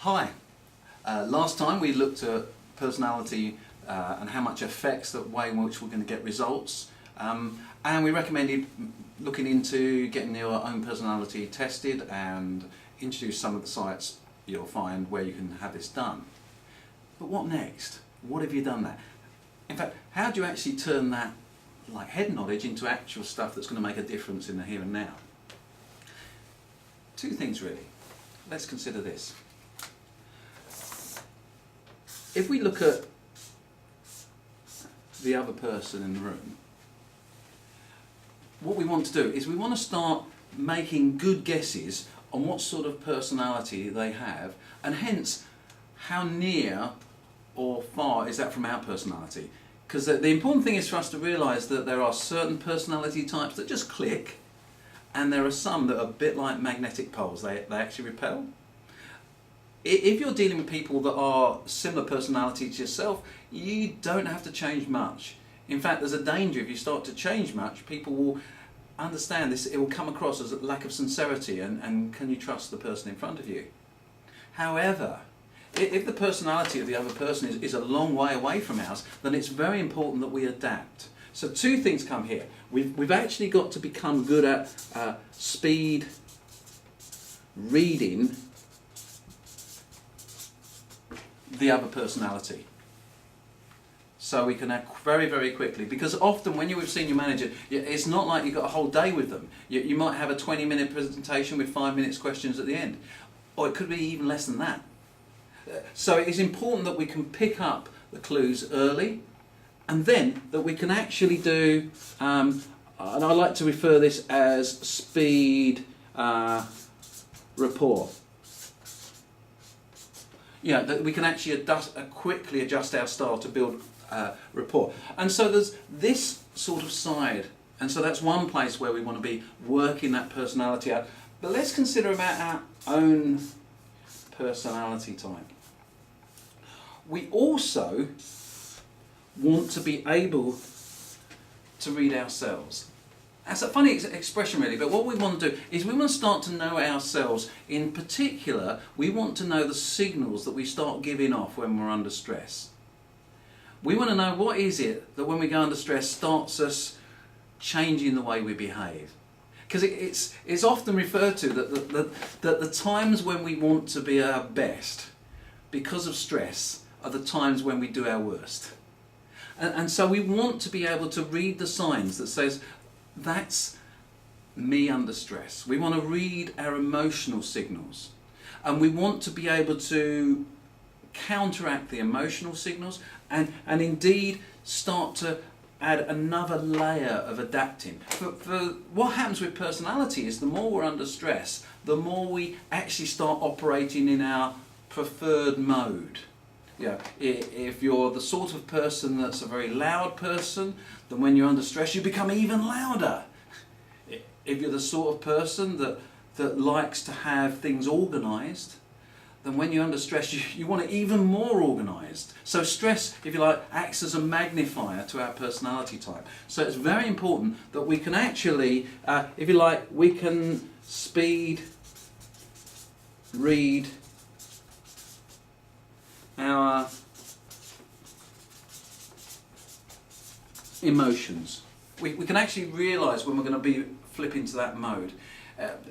Hi. Last time we looked at personality and how much affects the way in which we're going to get results, and we recommended looking into getting your own personality tested and introduce some of the sites you'll find where you can have this done. But what next? What have you done that? In fact, how do you actually turn that like head knowledge into actual stuff that's going to make a difference in the here and now? Two things really. Let's consider this. If we look at the other person in the room, what we want to do is we want to start making good guesses on what sort of personality they have, and hence how near or far is that from our personality. Because the important thing is for us to realise that there are certain personality types that just click, and there are some that are a bit like magnetic poles, they actually repel. If you're dealing with people that are similar personality to yourself, you don't have to change much. In fact, there's a danger if you start to change much, people will understand this, it will come across as a lack of sincerity and can you trust the person in front of you? However, if the personality of the other person is a long way away from ours, then it's very important that we adapt. So two things come here. We've actually got to become good at speed reading the other personality, so we can act very, very quickly, because often when you're with senior manager, it's not like you've got a whole day with them. You might have a 20-minute presentation with 5 minutes questions at the end, or it could be even less than that. So it's important that we can pick up the clues early, and then that we can actually do, and I like to refer this as speed rapport. Yeah, that we can actually quickly adjust our style to build rapport. And so there's this sort of side, and so that's one place where we want to be working that personality out. But let's consider about our own personality type. We also want to be able to read ourselves. That's a funny expression really, but what we want to do is we want to start to know ourselves. In particular, we want to know the signals that we start giving off when we're under stress. We want to know what is it that when we go under stress starts us changing the way we behave. Because it's often referred to that the times when we want to be our best because of stress are the times when we do our worst. And so we want to be able to read the signs that says, that's me under stress. We want to read our emotional signals, and we want to be able to counteract the emotional signals and indeed start to add another layer of adapting. For what happens with personality is the more we're under stress, the more we actually start operating in our preferred mode. Yeah, if you're the sort of person that's a very loud person, then when you're under stress you become even louder. If you're the sort of person that likes to have things organised, then when you're under stress you want it even more organised. So stress, if you like, acts as a magnifier to our personality type. So it's very important that we can actually, if you like, we can speed read our emotions. We can actually realise when we're going to be flipping to that mode.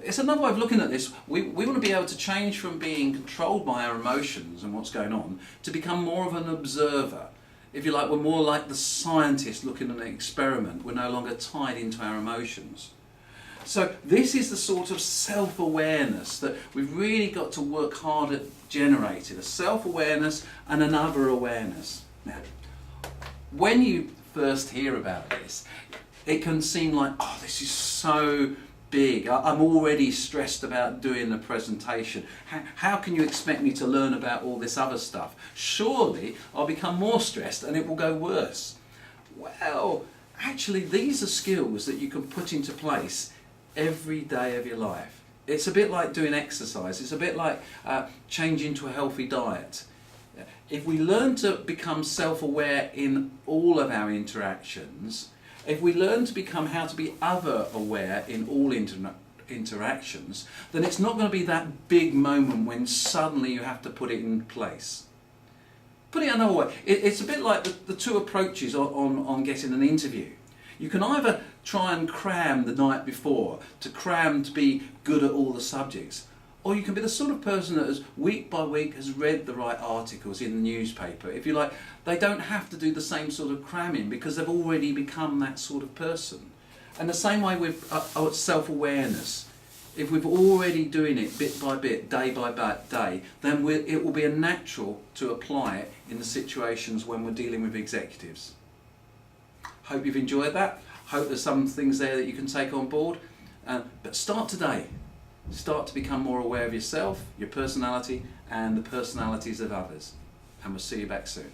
It's another way of looking at this. We want to be able to change from being controlled by our emotions and what's going on to become more of an observer. If you like, we're more like the scientist looking at an experiment. We're no longer tied into our emotions. So this is the sort of self-awareness that we've really got to work hard at generating. A self-awareness and another awareness. Now, when you first hear about this, it can seem like, oh, this is so big. I'm already stressed about doing the presentation. How can you expect me to learn about all this other stuff? Surely I'll become more stressed and it will go worse. Well, actually these are skills that you can put into place every day of your life. It's a bit like doing exercise. It's a bit like changing to a healthy diet. If we learn to become self-aware in all of our interactions, if we learn to become how to be other aware in all interactions, then it's not going to be that big moment when suddenly you have to put it in place. Put it another way, it's a bit like the two approaches on getting an interview. You can either try and cram the night before, to be good at all the subjects, or you can be the sort of person that has, week by week, has read the right articles in the newspaper. If you like, they don't have to do the same sort of cramming because they've already become that sort of person. And the same way with self-awareness. If we're already doing it bit by bit, day by day, then it will be a natural to apply it in the situations when we're dealing with executives. Hope you've enjoyed that. Hope there's some things there that you can take on board. But start today. Start to become more aware of yourself, your personality, and the personalities of others. And we'll see you back soon.